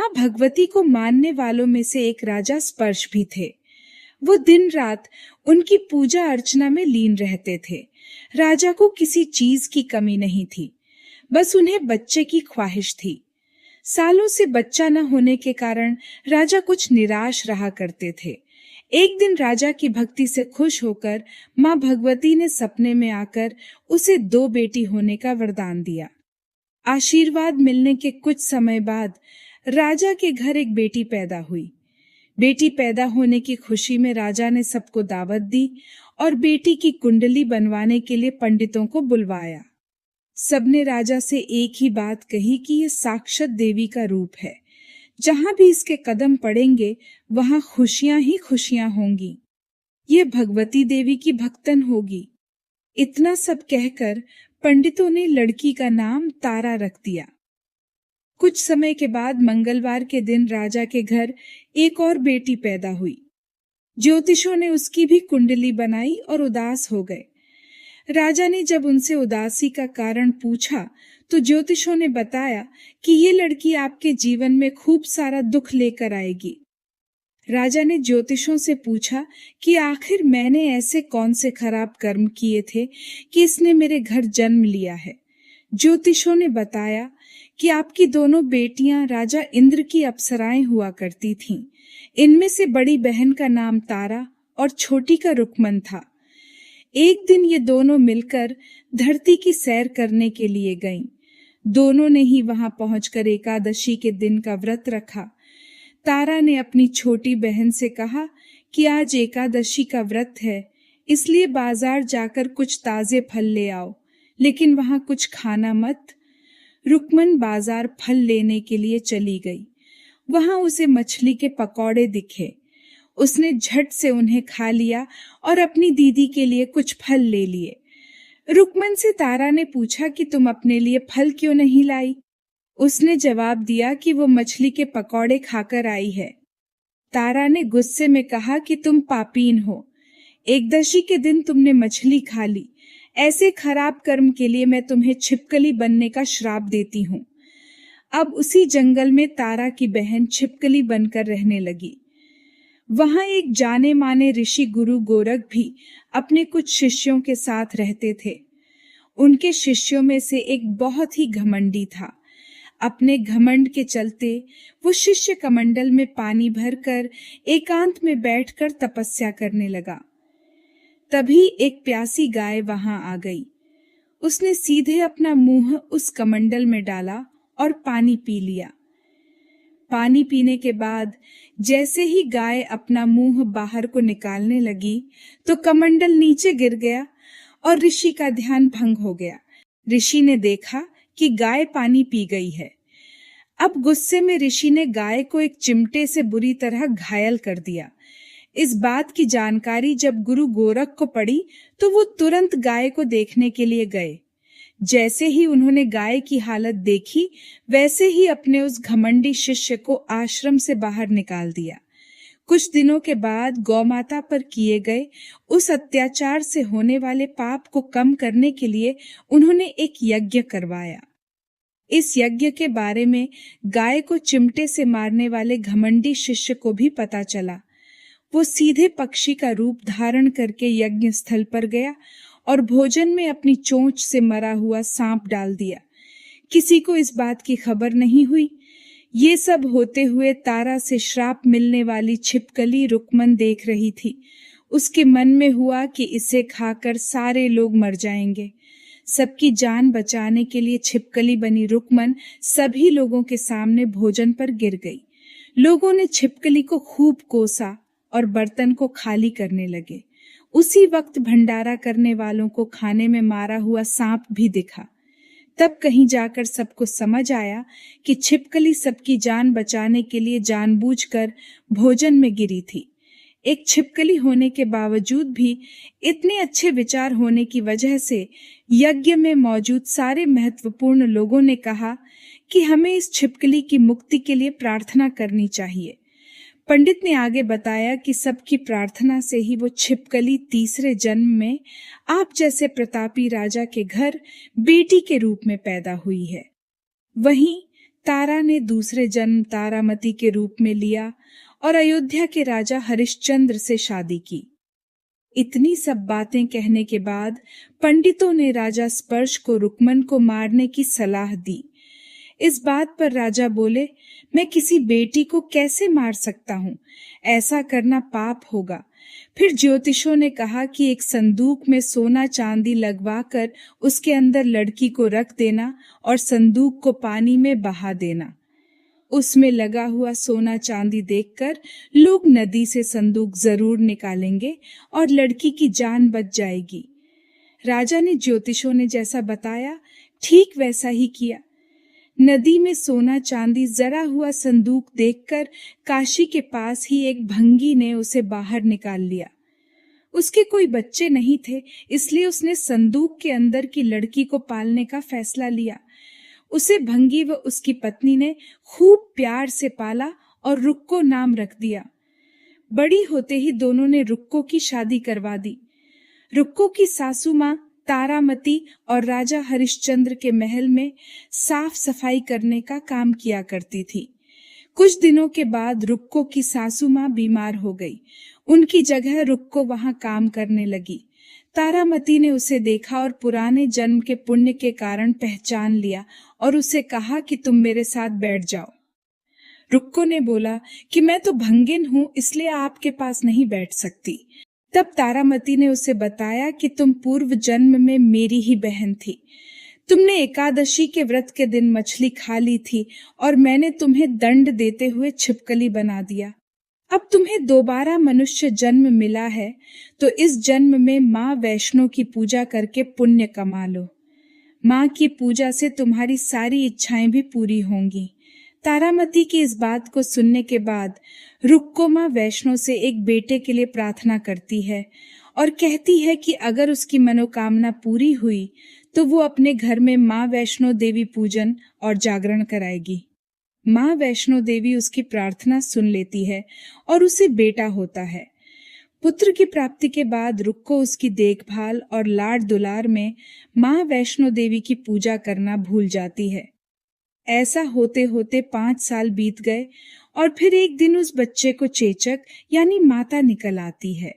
माँ भगवती को मानने वालों में से एक राजा स्पर्श भी थे। वो दिन रात उनकी पूजा अर्चना में लीन रहते थे। राजा को किसी चीज की कमी नहीं थी, बस उन्हें बच्चे की ख्वाहिश थी। सालों से बच्चा न होने के कारण राजा कुछ निराश रहा करते थे। एक दिन राजा की भक्ति से खुश होकर माँ भगवती ने सपने में आकर उसे 2 बेटी होने का वरदान दिया। आशीर्वाद मिलने के कुछ समय बाद राजा के घर एक बेटी पैदा हुई। बेटी पैदा होने की खुशी में राजा ने सबको दावत दी और बेटी की कुंडली बनवाने के लिए पंडितों को बुलवाया। सबने राजा से एक ही बात कही कि ये साक्षात देवी का रूप है। जहां भी इसके कदम पड़ेंगे वहां खुशियां ही खुशियां होंगी। ये भगवती देवी की भक्तन होगी। इतना सब कहकर पंडितों ने लड़की का नाम तारा रख दिया। कुछ समय के बाद मंगलवार के दिन राजा के घर एक और बेटी पैदा हुई। ज्योतिषों ने उसकी भी कुंडली बनाई और उदास हो गए। राजा ने जब उनसे उदासी का कारण पूछा तो ज्योतिषों ने बताया कि ये लड़की आपके जीवन में खूब सारा दुख लेकर आएगी। राजा ने ज्योतिषों से पूछा कि आखिर मैंने ऐसे कौन से खराब कर्म किए थे कि इसने मेरे घर जन्म लिया है। ज्योतिषों ने बताया कि आपकी दोनों बेटियां राजा इंद्र की अप्सराएं हुआ करती थीं। इनमें से बड़ी बहन का नाम तारा और छोटी का रुक्मन था। एक दिन ये दोनों मिलकर धरती की सैर करने के लिए गईं। दोनों ने ही वहां पहुंचकर एकादशी के दिन का व्रत रखा। तारा ने अपनी छोटी बहन से कहा कि आज एकादशी का व्रत है, इसलिए बाजार जाकर कुछ ताजे फल ले आओ, लेकिन वहां कुछ खाना मत। रुक्मन बाजार फल लेने के लिए चली गई। वहां उसे मछली के पकौड़े दिखे। उसने झट से उन्हें खा लिया और अपनी दीदी के लिए कुछ फल ले लिए। रुक्मन से तारा ने पूछा कि तुम अपने लिए फल क्यों नहीं लाई? उसने जवाब दिया कि वो मछली के पकौड़े खाकर आई है। तारा ने गुस्से में कहा कि तुम पापीन हो। एकदशी के दिन तुमने मछली खा ली। ऐसे खराब कर्म के लिए मैं तुम्हें छिपकली बनने का श्राप देती हूँ। अब उसी जंगल में तारा की बहन छिपकली बनकर रहने लगी। वहां एक जाने माने ऋषि गुरु गोरख भी अपने कुछ शिष्यों के साथ रहते थे। उनके शिष्यों में से एक बहुत ही घमंडी था। अपने घमंड के चलते वो शिष्य कमंडल में पानी भरकर एकांत में बैठकर तपस्या करने लगा। तभी एक प्यासी गाय वहां आ गई। उसने सीधे अपना मुंह उस कमंडल में डाला और पानी पी लिया। पानी पीने के बाद जैसे ही गाय अपना मुंह बाहर को निकालने लगी तो कमंडल नीचे गिर गया और ऋषि का ध्यान भंग हो गया। ऋषि ने देखा कि गाय पानी पी गई है। अब गुस्से में ऋषि ने गाय को एक चिमटे से बुरी तरह घायल कर दिया। इस बात की जानकारी जब गुरु गोरख को पड़ी तो वो तुरंत गाय को देखने के लिए गए। जैसे ही उन्होंने गाय की हालत देखी, वैसे ही अपने उस घमंडी शिष्य को आश्रम से बाहर निकाल दिया। कुछ दिनों के बाद गौमाता पर किए गए उस अत्याचार से होने वाले पाप को कम करने के लिए उन्होंने एक यज्ञ करवाया। इस यज्ञ के बारे में गाय को चिमटे से मारने वाले घमंडी शिष्य को भी पता चला। वो सीधे पक्षी का रूप धारण करके यज्ञ स्थल पर गया और भोजन में अपनी चोंच से मरा हुआ सांप डाल दिया। किसी को इस बात की खबर नहीं हुई। ये सब होते हुए तारा से श्राप मिलने वाली छिपकली रुक्मन देख रही थी। उसके मन में हुआ कि इसे खाकर सारे लोग मर जाएंगे। सबकी जान बचाने के लिए छिपकली बनी रुक्मन सभी लोगों के सामने भोजन पर गिर गई। लोगों ने छिपकली को खूब कोसा और बर्तन को खाली करने लगे। उसी वक्त भंडारा करने वालों को खाने में मारा हुआ सांप भी दिखा। तब कहीं जाकर सबको समझ आया कि छिपकली सबकी जान बचाने के लिए जानबूझकर भोजन में गिरी थी। एक छिपकली होने के बावजूद भी इतने अच्छे विचार होने की वजह से यज्ञ में मौजूद सारे महत्वपूर्ण लोगों ने कहा कि हमें इस छिपकली की मुक्ति के लिए प्रार्थना करनी चाहिए। पंडित ने आगे बताया कि सबकी प्रार्थना से ही वो छिपकली तीसरे जन्म में आप जैसे प्रतापी राजा के घर बेटी के रूप में पैदा हुई है। वहीं तारा ने दूसरे जन्म तारामती के रूप में लिया और अयोध्या के राजा हरिश्चंद्र से शादी की। इतनी सब बातें कहने के बाद पंडितों ने राजा स्पर्श को रुक्मन को मारने की सलाह दी। इस बात पर राजा बोले, मैं किसी बेटी को कैसे मार सकता हूँ? ऐसा करना पाप होगा। फिर ज्योतिषों ने कहा कि एक संदूक में सोना चांदी लगवाकर उसके अंदर लड़की को रख देना और संदूक को पानी में बहा देना। उसमें लगा हुआ सोना चांदी देखकर लोग नदी से संदूक जरूर निकालेंगे और लड़की की जान बच जाएगी। राजा ने ज्योतिषों ने जैसा बताया ठीक वैसा ही किया। नदी में सोना चांदी जरा हुआ संदूक देखकर काशी के पास ही एक भंगी ने उसे बाहर निकाल लिया। उसके कोई बच्चे नहीं थे, इसलिए उसने संदूक के अंदर की लड़की को पालने का फैसला लिया। उसे भंगी व उसकी पत्नी ने खूब प्यार से पाला और रुक्को नाम रख दिया। बड़ी होते ही दोनों ने रुक्को की शादी करवा दी। रुक्को की सासू माँ तारामती और राजा हरिश्चंद्र के महल में साफ सफाई करने का काम किया करती थी। कुछ दिनों के बाद रुक्को की सासू माँ बीमार हो गई। उनकी जगह रुक्को वहां काम करने लगी। तारामती ने उसे देखा और पुराने जन्म के पुण्य के कारण पहचान लिया और उसे कहा कि तुम मेरे साथ बैठ जाओ। रुक्को ने बोला कि मैं तो भंगिन हूँ, इसलिए आपके पास नहीं बैठ सकती। तब तारामती ने उसे बताया कि तुम पूर्व जन्म में मेरी ही बहन थी। तुमने एकादशी के व्रत के दिन मछली खा ली थी और मैंने तुम्हें दंड देते हुए छिपकली बना दिया। अब तुम्हें दोबारा मनुष्य जन्म मिला है, तो इस जन्म में माँ वैष्णो की पूजा करके पुण्य कमा लो। माँ की पूजा से तुम्हारी सारी इच्छाएं भी पूरी होंगी। तारामती की इस बात को सुनने के बाद रुक्को माँ वैष्णो से एक बेटे के लिए प्रार्थना करती है और कहती है कि अगर उसकी मनोकामना पूरी हुई तो वो अपने घर में माँ वैष्णो देवी पूजन और जागरण कराएगी। माँ वैष्णो देवी उसकी प्रार्थना सुन लेती है और उसे बेटा होता है। पुत्र की प्राप्ति के बाद रुक्को उसकी देखभाल और लाड दुलार में माँ वैष्णो देवी की पूजा करना भूल जाती है। ऐसा होते होते 5 साल बीत गए और फिर एक दिन उस बच्चे को चेचक यानी माता निकल आती है।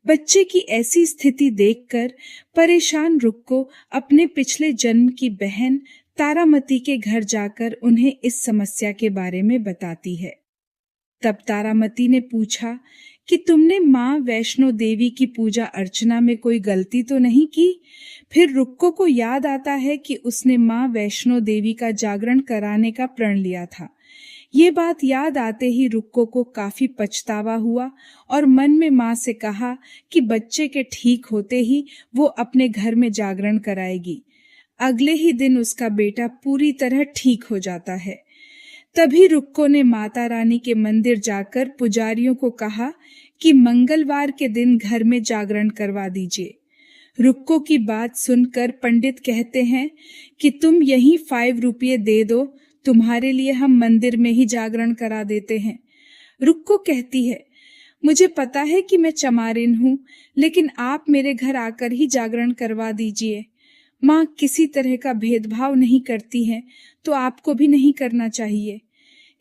बच्चे की ऐसी स्थिति देखकर परेशान रुक्को अपने पिछले जन्म की बहन तारामती के घर जाकर उन्हें इस समस्या के बारे में बताती है। तब तारामती ने पूछा कि तुमने माँ वैष्णो देवी की पूजा अर्चना में कोई गलती तो नहीं की? फिर रुक्को को याद आता है कि उसने माँ वैष्णो देवी का जागरण कराने का प्रण लिया था। ये बात याद आते ही रुक्को को काफी पछतावा हुआ और मन में माँ से कहा कि बच्चे के ठीक होते ही वो अपने घर में जागरण कराएगी। अगले ही दिन उसका बेटा पूरी तरह ठीक हो जाता है। तभी रुक्को ने माता रानी के मंदिर जाकर पुजारियों को कहा कि मंगलवार के दिन घर में जागरण करवा दीजिए। रुक्को की बात सुनकर पंडित कहते हैं कि तुम यही 5 रुपये दे दो, तुम्हारे लिए हम मंदिर में ही जागरण करा देते हैं। रुक्को कहती है, मुझे पता है कि मैं चमारिन हूँ, लेकिन आप मेरे घर आकर ही जागरण करवा दीजिए। माँ किसी तरह का भेदभाव नहीं करती है, तो आपको भी नहीं करना चाहिए।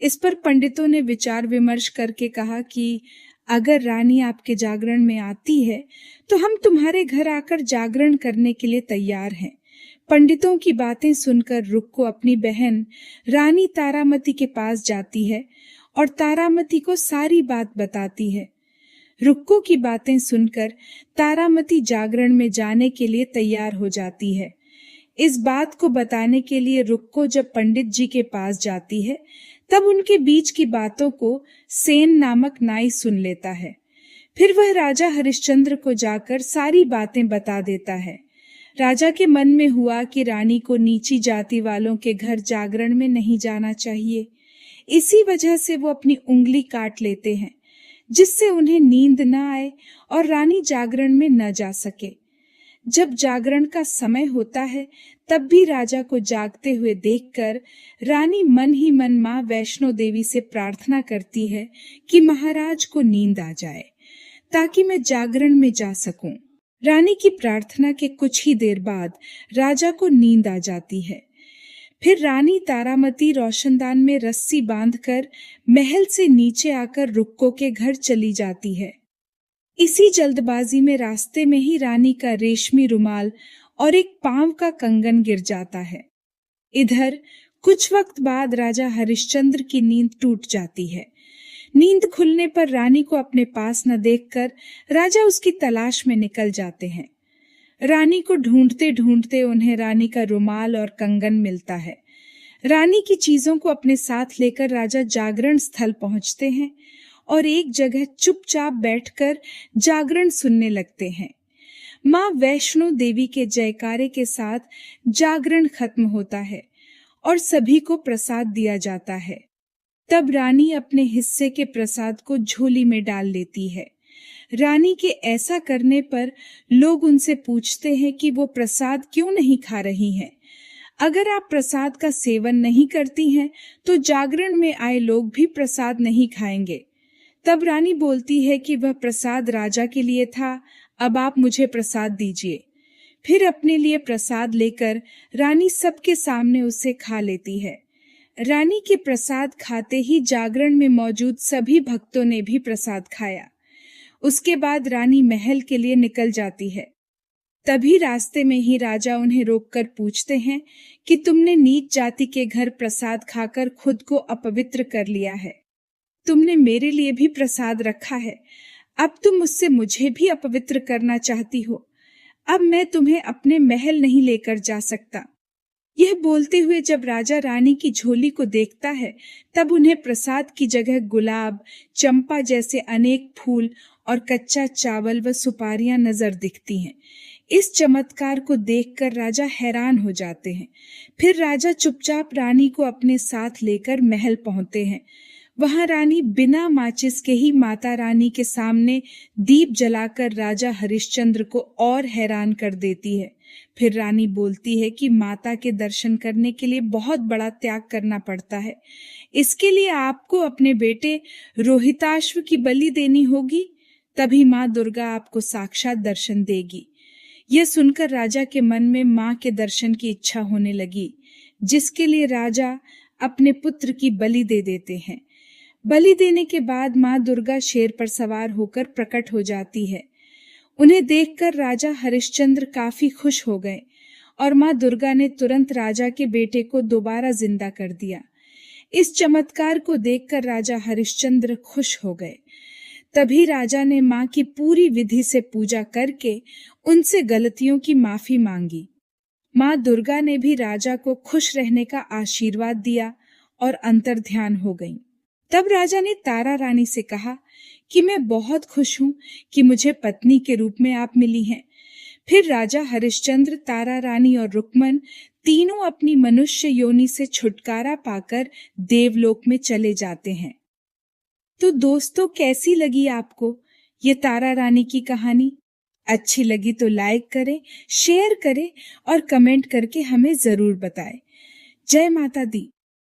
इस पर पंडितों ने विचार विमर्श करके कहा कि अगर रानी आपके जागरण में आती है तो हम तुम्हारे घर आकर जागरण करने के लिए तैयार हैं। पंडितों की बातें सुनकर रुक्को अपनी बहन रानी तारामती के पास जाती है और तारामती को सारी बात बताती है। रुक्को की बातें सुनकर तारामती जागरण में जाने के लिए तैयार हो जाती है। इस बात को बताने के लिए रुक्को जब पंडित जी के पास जाती है तब उनके बीच की बातों को सेन नामक नाई सुन लेता है। फिर वह राजा हरिश्चंद्र को जाकर सारी बातें बता देता है। राजा के मन में हुआ कि रानी को नीची जाति वालों के घर जागरण में नहीं जाना चाहिए। इसी वजह से वो अपनी उंगली काट लेते हैं, जिससे उन्हें नींद न आए और रानी जागरण में न जा सके। जब जागरण का समय होता है तब भी राजा को जागते हुए देखकर रानी मन ही मन माँ वैष्णो देवी से प्रार्थना करती है कि महाराज को नींद आ जाए ताकि मैं जागरण में जा सकूं। रानी की प्रार्थना के कुछ ही देर बाद राजा को नींद आ जाती है। फिर रानी तारामती रोशनदान में रस्सी बांधकर महल से नीचे आकर रुक्को के घर चली जाती है। इसी जल्दबाजी में रास्ते में ही रानी का रेशमी रुमाल और एक पांव का कंगन गिर जाता है। इधर कुछ वक्त बाद राजा हरिश्चंद्र की नींद टूट जाती है। नींद खुलने पर रानी को अपने पास न देखकर राजा उसकी तलाश में निकल जाते हैं। रानी को ढूंढते ढूंढते उन्हें रानी का रुमाल और कंगन मिलता है। रानी की चीजों को अपने साथ लेकर राजा जागरण स्थल पहुंचते हैं और एक जगह चुपचाप बैठकर जागरण सुनने लगते हैं। माँ वैष्णो देवी के जयकारे के साथ जागरण खत्म होता है और सभी को प्रसाद दिया जाता है। तब रानी अपने हिस्से के प्रसाद को झोली में डाल लेती है। रानी के ऐसा करने पर लोग उनसे पूछते हैं कि वो प्रसाद क्यों नहीं खा रही हैं। अगर आप प्रसाद का सेवन नहीं करती हैं तो जागरण में आए लोग भी प्रसाद नहीं खाएंगे। तब रानी बोलती है कि वह प्रसाद राजा के लिए था, अब आप मुझे प्रसाद दीजिए। फिर अपने लिए प्रसाद लेकर रानी सबके सामने उसे खा लेती है। रानी के प्रसाद खाते ही जागरण में मौजूद सभी भक्तों ने भी प्रसाद खाया। उसके बाद रानी महल के लिए निकल जाती है। तभी रास्ते में ही राजा उन्हें रोककर पूछते हैं कि तुमने नीच जाति के घर प्रसाद खाकर खुद को अपवित्र कर लिया है। तुमने मेरे लिए भी प्रसाद रखा है, अब तुम मुझसे मुझे भी अपवित्र करना चाहती हो। अब मैं तुम्हें अपने महल नहीं लेकर जा सकता। यह बोलते हुए जब राजा रानी की झोली को देखता है तब उन्हें प्रसाद की जगह गुलाब, चंपा जैसे अनेक फूल और कच्चा चावल व सुपारियां नजर दिखती हैं। इस चमत्कार को देखकर राजा हैरान हो जाते हैं। फिर राजा चुपचाप रानी को अपने साथ लेकर महल पहुंचते हैं। वहां रानी बिना माचिस के ही माता रानी के सामने दीप जलाकर राजा हरिश्चंद्र को और हैरान कर देती है। फिर रानी बोलती है कि माता के दर्शन करने के लिए बहुत बड़ा त्याग करना पड़ता है। इसके लिए आपको अपने बेटे रोहिताश्व की बलि देनी होगी, तभी माँ दुर्गा आपको साक्षात दर्शन देगी। यह सुनकर राजा के मन में माँ के दर्शन की इच्छा होने लगी, जिसके लिए राजा अपने पुत्र की बलि दे देते हैं। बलि देने के बाद माँ दुर्गा शेर पर सवार होकर प्रकट हो जाती है। उन्हें देखकर राजा हरिश्चंद्र काफी खुश हो गए और माँ दुर्गा ने तुरंत राजा के बेटे को दोबारा जिंदा कर दिया। इस चमत्कार को देखकर राजा हरिश्चंद्र खुश हो गए। तभी राजा ने माँ की पूरी विधि से पूजा करके उनसे गलतियों की माफी मांगी। माँ दुर्गा ने भी राजा को खुश रहने का आशीर्वाद दिया और अंतर्ध्यान हो गईं। तब राजा ने तारा रानी से कहा कि मैं बहुत खुश हूँ कि मुझे पत्नी के रूप में आप मिली हैं। फिर राजा हरिश्चंद्र, तारा रानी और रुक्मन तीनों अपनी मनुष्य योनि से छुटकारा पाकर देवलोक में चले जाते हैं। तो दोस्तों, कैसी लगी आपको ये तारा रानी की कहानी? अच्छी लगी तो लाइक करें, शेयर करें और कमेंट करके हमें जरूर बताएं। जय माता दी।